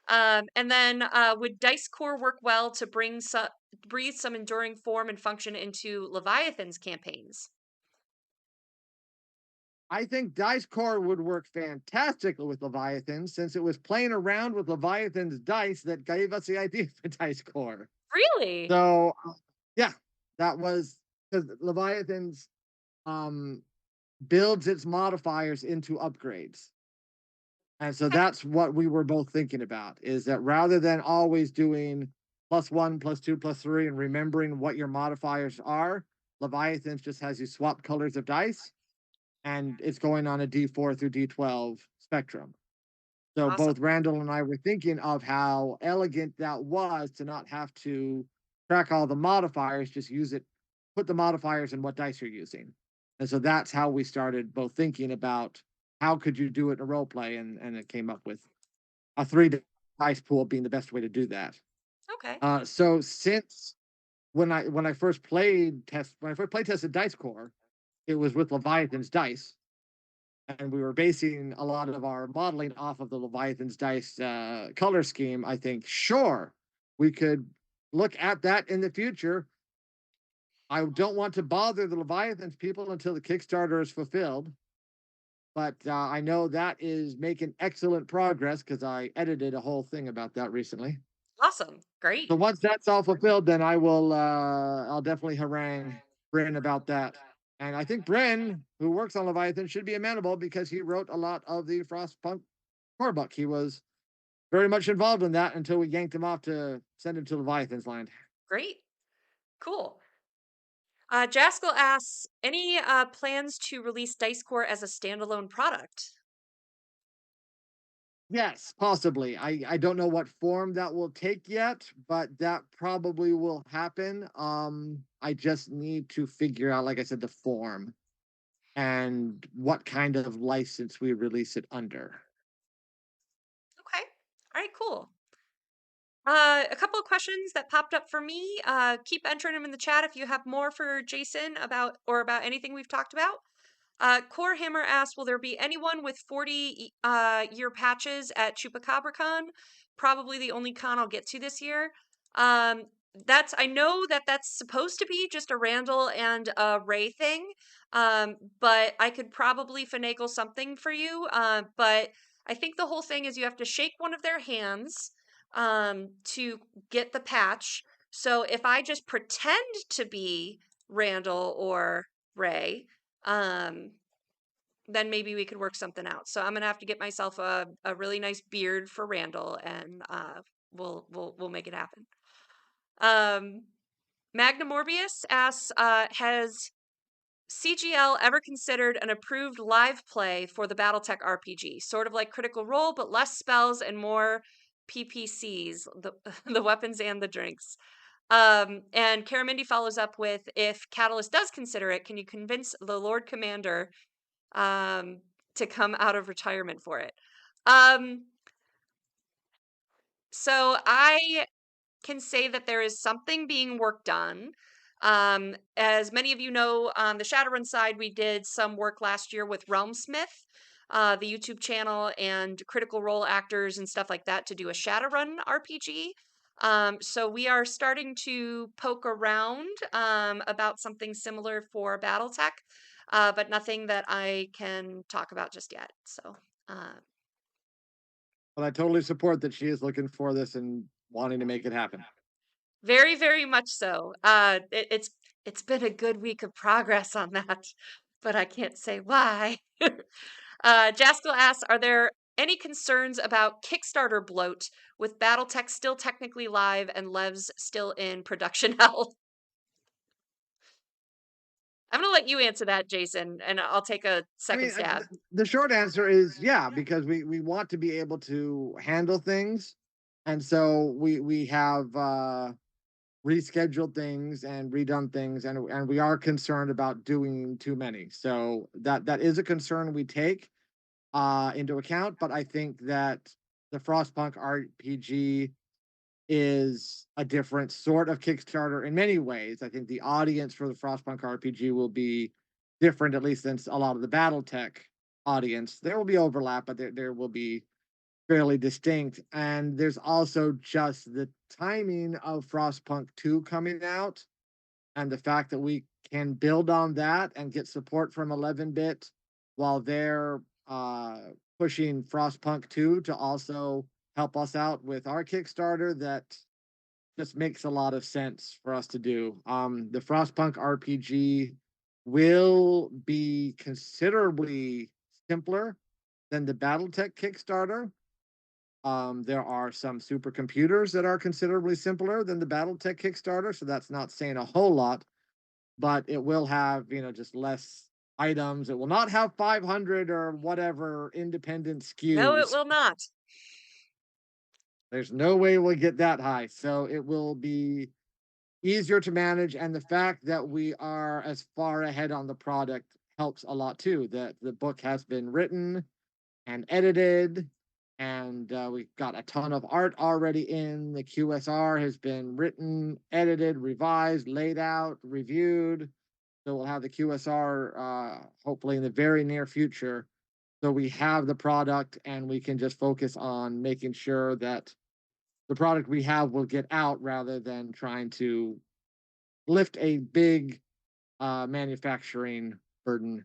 B: And then would DiceCore work well to breathe some enduring form and function into Leviathan's campaigns?
C: I think DiceCore would work fantastically with Leviathan, since it was playing around with Leviathan's dice that gave us the idea for DiceCore.
B: Really?
C: So, yeah, that was because Leviathan's um, builds its modifiers into upgrades. And so
B: Okay.
C: that's what we were both thinking about, is that rather than always doing +1, +2, +3, and remembering what your modifiers are, Leviathan just has you swap colors of dice, and it's going on a D4 through D12 spectrum. So
B: Awesome.
C: both Randall and I were thinking of how elegant that was to not have to track all the modifiers, just use it, put the modifiers in what dice you're using. And so that's how we started both thinking about how could you do it in a role play, and it came up with a dice pool being the best way to do that.
B: Okay.
C: So since when I first play tested Dice Core, it was with Leviathan's dice, and we were basing a lot of our modeling off of the Leviathan's dice color scheme. I think sure we could look at that in the future. I don't want to bother the Leviathan's people until the Kickstarter is fulfilled, but I know that is making excellent progress because I edited a whole thing about that recently.
B: Awesome.
C: So
B: Great.
C: once that's all fulfilled, then I'll definitely harangue Bryn about that. And I think Bryn, who works on Leviathan, should be amenable because he wrote a lot of the FrostPunk core book. He was very much involved in that until we yanked him off to send him to Leviathan's land.
B: Great. Cool. Jaskell asks, any plans to release DiceCore as a standalone product?
C: Yes, possibly. I don't know what form that will take yet, but that probably will happen. I just need to figure out, like I said, the form and what kind of license we release it under.
B: Okay. All right, cool. A couple of questions that popped up for me. Keep entering them in the chat if you have more for Jason about anything we've talked about. Core Hammer asks, will there be anyone with 40 year patches at ChupacabraCon? Probably the only con I'll get to this year. I know that that's supposed to be just a Randall and a Ray thing, but I could probably finagle something for you. But I think the whole thing is you have to shake one of their hands to get the patch. So if I just pretend to be Randall or Ray, um, then maybe we could work something out. So I'm gonna have to get myself a really nice beard for Randall, and we'll make it happen. Um, Magna Morbius asks, has CGL ever considered an approved live play for the Battletech RPG, sort of like Critical Role, but less spells and more PPCs, the the weapons and the drinks? And Karamindy follows up with, if Catalyst does consider it, can you convince the Lord Commander um, to come out of retirement for it? Um, so I can say that there is something being worked on. As many of you know, on the Shadowrun side, we did some work last year with Realmsmith, the YouTube channel, and Critical Role actors and stuff like that to do a Shadowrun RPG. So we are starting to poke around about something similar for Battletech, but nothing that I can talk about just yet. So uh,
C: But I totally support that she is looking for this and wanting to make it happen.
B: very, very much so. It's been a good week of progress on that, but I can't say why. Jaskell asks, are there any concerns about Kickstarter bloat with BattleTech still technically live and Levs still in production hell? I'm gonna let you answer that, Jason, and I'll take a
C: I
B: second
C: mean,
B: stab.
C: the short answer is yeah, because we want to be able to handle things, and so we have rescheduled things and redone things, and we are concerned about doing too many. So that is a concern we take into account. But I think that the Frostpunk RPG is a different sort of Kickstarter in many ways. I think the audience for the Frostpunk RPG will be different, at least than a lot of the BattleTech audience. There will be overlap, but there will be fairly distinct. And there's also just the timing of Frostpunk 2 coming out, and the fact that we can build on that and get support from 11-bit while they're pushing Frostpunk 2 to also help us out with our Kickstarter, that just makes a lot of sense for us to do. The Frostpunk RPG will be considerably simpler than the Battletech Kickstarter. There are some supercomputers that are considerably simpler than the Battletech Kickstarter, so that's not saying a whole lot, but it will have, just less items. It will not have 500 or whatever independent
B: No, it
C: SKUs.
B: will not.
C: There's no way we'll get that high. So it will be easier to manage. And the fact that we are as far ahead on the product helps a lot too. That the book has been written and edited, and we've got a ton of art already in. The QSR has been written, edited, revised, laid out, reviewed. So we'll have the QSR hopefully in the very near future. So we have the product and we can just focus on making sure that the product we have will get out rather than trying to lift a big manufacturing burden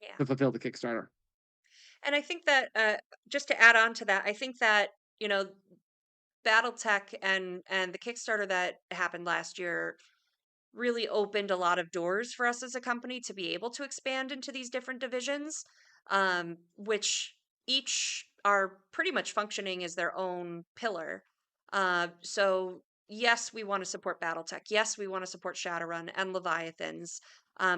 B: Yeah.
C: to fulfill the Kickstarter.
B: And I think that just to add on to that, I think that, Battletech and the Kickstarter that happened last year really opened a lot of doors for us as a company to be able to expand into these different divisions, which each are pretty much functioning as their own pillar. So yes, we want to support BattleTech. Yes, we want to support Shadowrun and Leviathans.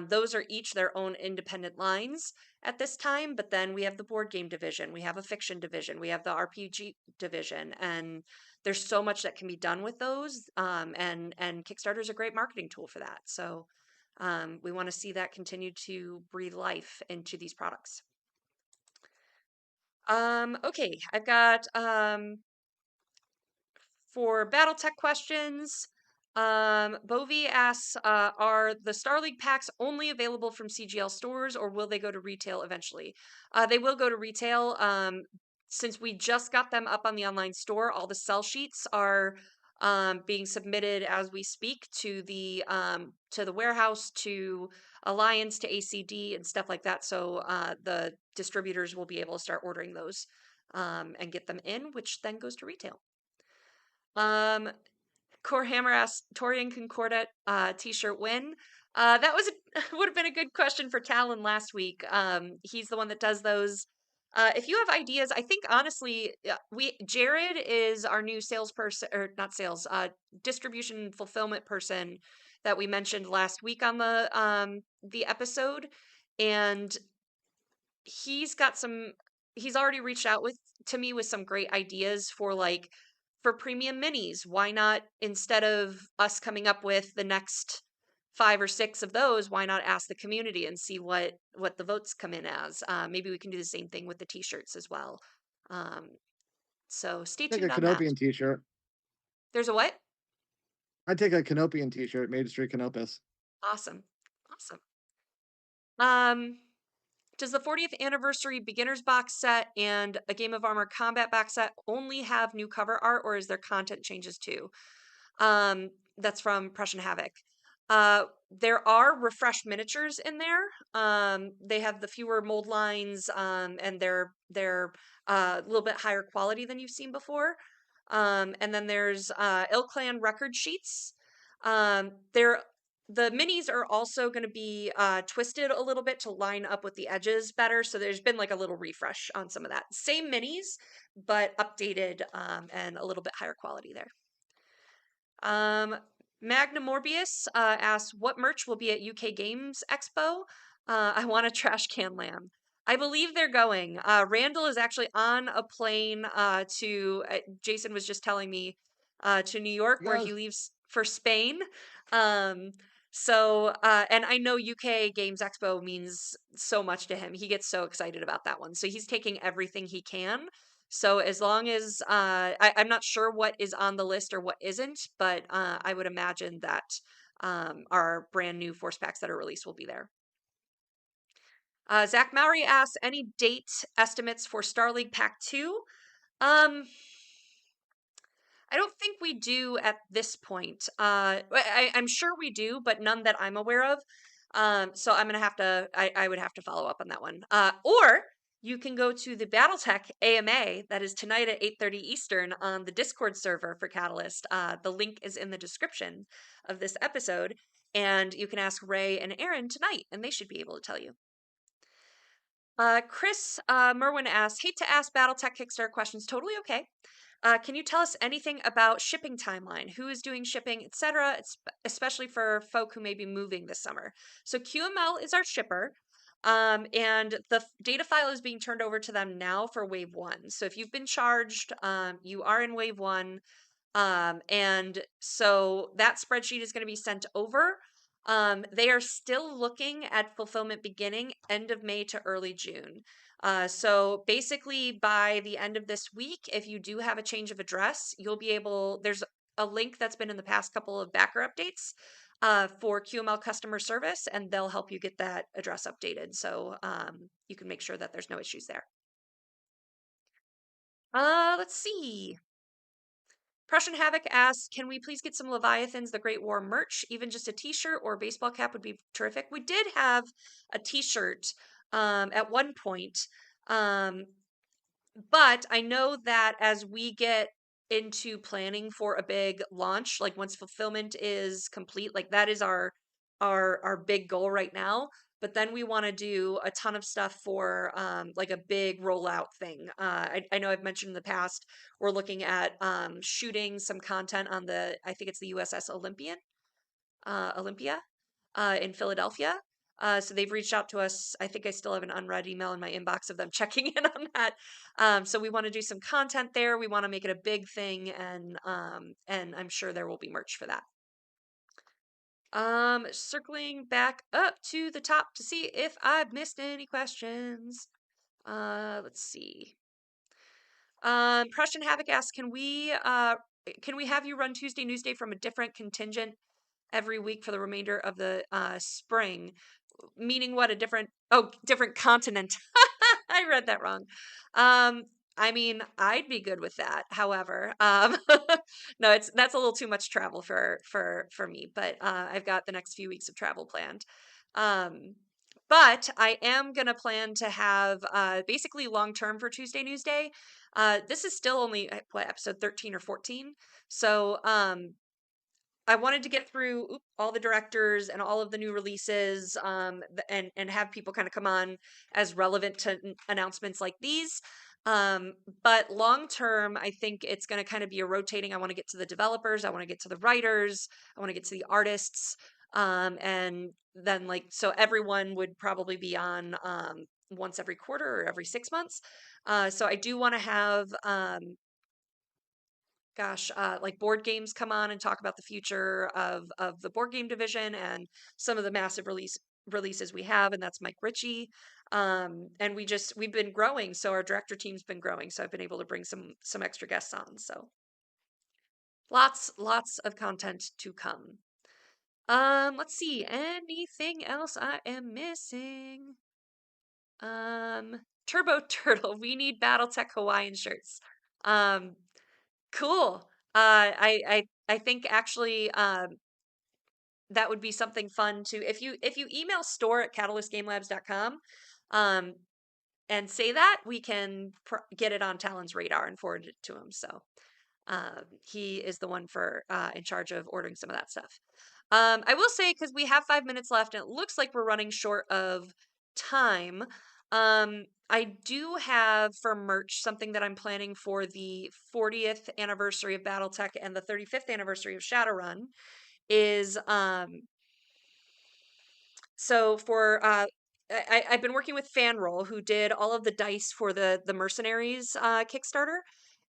B: Those are each their own independent lines at this time. But then we have the board game division, we have a fiction division, we have the RPG division, and there's so much that can be done with those. And Kickstarter is a great marketing tool for that. So we want to see that continue to breathe life into these products. Okay, I've got for Battletech questions. Bovi asks, are the Star League packs only available from CGL stores, or will they go to retail eventually? They will go to retail. Since we just got them up on the online store, all the sell sheets are being submitted as we speak to the warehouse, to Alliance, to ACD, and stuff like that. So the distributors will be able to start ordering those and get them in, which then goes to retail. Core Hammer asked, Torian Concordat t-shirt win? That was would have been a good question for Talon last week. He's the one that does those. If you have ideas, I think honestly, Jared is our new salesperson, or not sales, distribution fulfillment person that we mentioned last week on the episode, and he's got some. He's already reached out to me with some great ideas for premium minis. Why not, instead of us coming up with the next 5 or 6 of those, why not ask the community and see what the votes come in as? Maybe we can do the same thing with the t-shirts as well. So stay
C: Take a
B: tuned on that.
C: Canopian t-shirt.
B: There's a what?
C: I'd take a Canopian t-shirt, Maiden Street Canopus.
B: Awesome. Does the 40th anniversary beginners box set and a Game of Armor combat box set only have new cover art, or is there content changes too? That's from Prussian Havoc. There are refreshed miniatures in there. They have the fewer mold lines, and they're a little bit higher quality than you've seen before. And then there's Clan record sheets. The minis are also going to be twisted a little bit to line up with the edges better. So there's been like a little refresh on some of that. Same minis, but updated and a little bit higher quality there. Magna Morbius asks, what merch will be at UK Games Expo? I want a trash can lamb. I believe they're going. Randall is actually on a plane Jason was just telling me, to New York, where he leaves for Spain. And I know UK Games Expo means so much to him. He gets so excited about that one. So he's taking everything he can. So as long as I'm not sure what is on the list or what isn't, but I would imagine that our brand new force packs that are released will be there. Zach Mowry asks, any date estimates for Star League Pack 2? Um, I don't think we do at this point. I'm sure we do, but none that I'm aware of. So I'm gonna have to. I would have to follow up on that one. Or you can go to the BattleTech AMA that is tonight at 8:30 Eastern on the Discord server for Catalyst. The link is in the description of this episode, and you can ask Ray and Aaron tonight, and they should be able to tell you. Chris Merwin asks, hate to ask BattleTech Kickstarter questions, totally okay. Can you tell us anything about shipping timeline? Who is doing shipping, etc., especially for folk who may be moving this summer? So QML is our shipper, and the data file is being turned over to them now for Wave 1. So if you've been charged, you are in Wave 1, and so that spreadsheet is going to be sent over. They are still looking at fulfillment beginning end of May to early June. So basically, by the end of this week, if you do have a change of address, you'll be able, there's a link that's been in the past couple of backer updates for QML customer service, and they'll help you get that address updated. So you can make sure that there's no issues there. Let's see. Prussian Havoc asks, can we please get some Leviathans, the Great War merch? Even just a t-shirt or a baseball cap would be terrific. We did have a t-shirt at one point. But I know that as we get into planning for a big launch, like once fulfillment is complete, like that is our big goal right now. But then we want to do a ton of stuff for like a big rollout thing. I know I've mentioned in the past we're looking at shooting some content on the, I think it's the USS Olympia in Philadelphia. So they've reached out to us. I think I still have an unread email in my inbox of them checking in on that. So we want to do some content there. We want to make it a big thing, and I'm sure there will be merch for that. Circling back up to the top to see if I've missed any questions. Let's see. Prussian Havoc asks, can we have you run Tuesday Newsday from a different contingent every week for the remainder of the spring? Meaning what? Different continent. I read that wrong. I mean, I'd be good with that. However, no, that's a little too much travel for me. But I've got the next few weeks of travel planned. But I am gonna plan to have basically long term for Tuesday Newsday. This is still only what, episode 13 or 14. So I wanted to get through all the directors and all of the new releases, and have people kind of come on as relevant to announcements like these. But long term, I think it's going to kind of be a rotating. I want to get to the developers, I want to get to the writers, I want to get to the artists, and then like so everyone would probably be on once every quarter or every 6 months. So I do want to have like board games come on and talk about the future of the board game division and some of the massive releases we have, and that's Mike Ritchie. And we've been growing, so our director team's been growing, so I've been able to bring some extra guests on. So lots of content to come. Let's see, anything else I am missing? Turbo Turtle, we need BattleTech Hawaiian shirts. Cool. I think actually that would be something fun to if you email store@catalystgamelabs.com and say that, we can get it on Talon's radar and forward it to him. So he is the one for in charge of ordering some of that stuff. I will say, because we have 5 minutes left and it looks like we're running short of time. I do have for merch something that I'm planning for the 40th anniversary of Battletech and the 35th anniversary of Shadowrun. Is so for I've been working with Fanroll, who did all of the dice for the Mercenaries Kickstarter,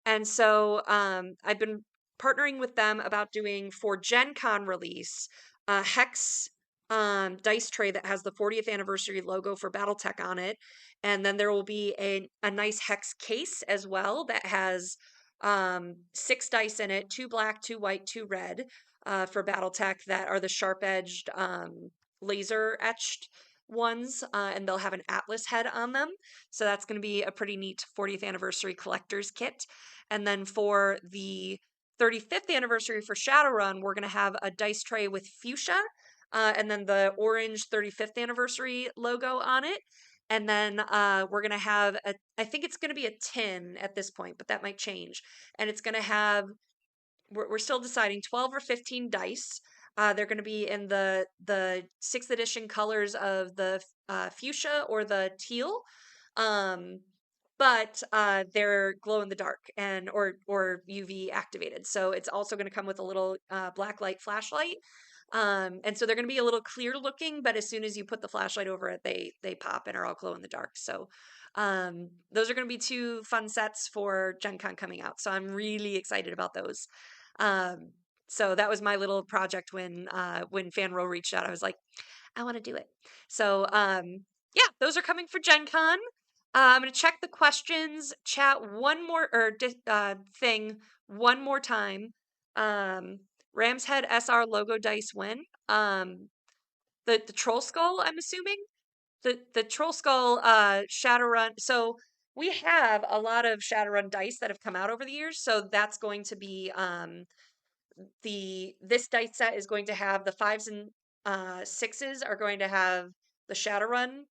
B: and so I've been partnering with them about doing for Gen Con release a Hex dice tray that has the 40th anniversary logo for BattleTech on it, and then there will be a nice Hex case as well that has 6 dice in it, 2 black, 2 white, 2 red, for BattleTech that are the sharp edged laser etched ones, and they'll have an Atlas head on them. So that's going to be a pretty neat 40th anniversary collector's kit. And then for the 35th anniversary for Shadowrun, we're going to have a dice tray with fuchsia, and then the orange 35th anniversary logo on it. And then we're going to have I think it's going to be a tin at this point, but that might change. And it's going to have, we're still deciding, 12 or 15 dice. They're going to be in the 6th edition colors of the fuchsia or the teal. But they're glow in the dark and or UV activated. So it's also going to come with a little black light flashlight. And so they're going to be a little clear looking, but as soon as you put the flashlight over it, they pop and are all glow in the dark. So those are going to be 2 fun sets for Gen Con coming out. So I'm really excited about those. So that was my little project when FanRoll reached out. I was like, I want to do it. So yeah, those are coming for Gen Con. I'm going to check the questions, chat one more, or thing one more time. Ram's Head SR logo dice win. The Troll Skull, I'm assuming. The Troll Skull Shadowrun. So we have a lot of Shadowrun dice that have come out over the years. So that's going to be this dice set is going to have the 5s and 6s are going to have the Shadowrun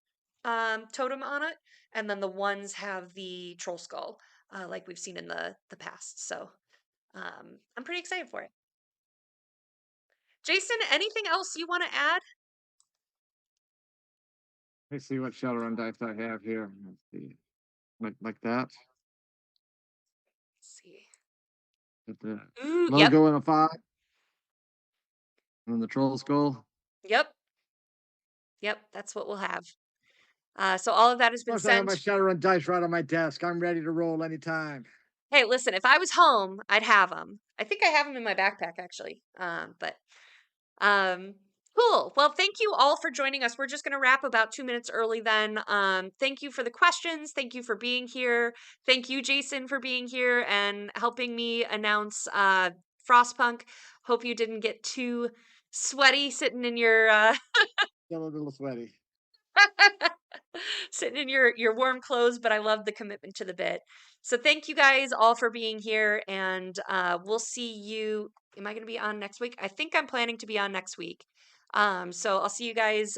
B: totem on it, and then the 1s have the Troll Skull, like we've seen in the past. So I'm pretty excited for it. Jason, anything else you want to add?
C: Let's see what Shadowrun dice I have here. Let's see. Like that.
B: Let's see.
C: With the
B: Ooh,
C: logo and a 5. And the troll skull.
B: Yep. That's what we'll have. So all of that has been
C: Plus, I have
B: sent.
C: my Shadowrun dice right on my desk. I'm ready to roll anytime.
B: Hey, listen, if I was home, I'd have them. I think I have them in my backpack actually. But cool. Well, thank you all for joining us. We're just going to wrap about 2 minutes early then. Thank you for the questions. Thank you for being here. Thank you, Jason, for being here and helping me announce FrostPunk. Hope you didn't get too sweaty sitting in your
C: Still a little sweaty.
B: sitting in your warm clothes, but I love the commitment to the bit. So thank you guys all for being here, and we'll see you. Am I going to be on next week? I think I'm planning to be on next week. So I'll see you guys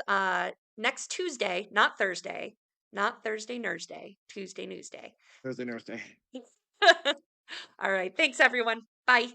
B: next Tuesday, not Thursday, not Thursday, Nursday, Tuesday, Newsday.
C: Thursday, Nurse Day.
B: All right. Thanks, everyone. Bye.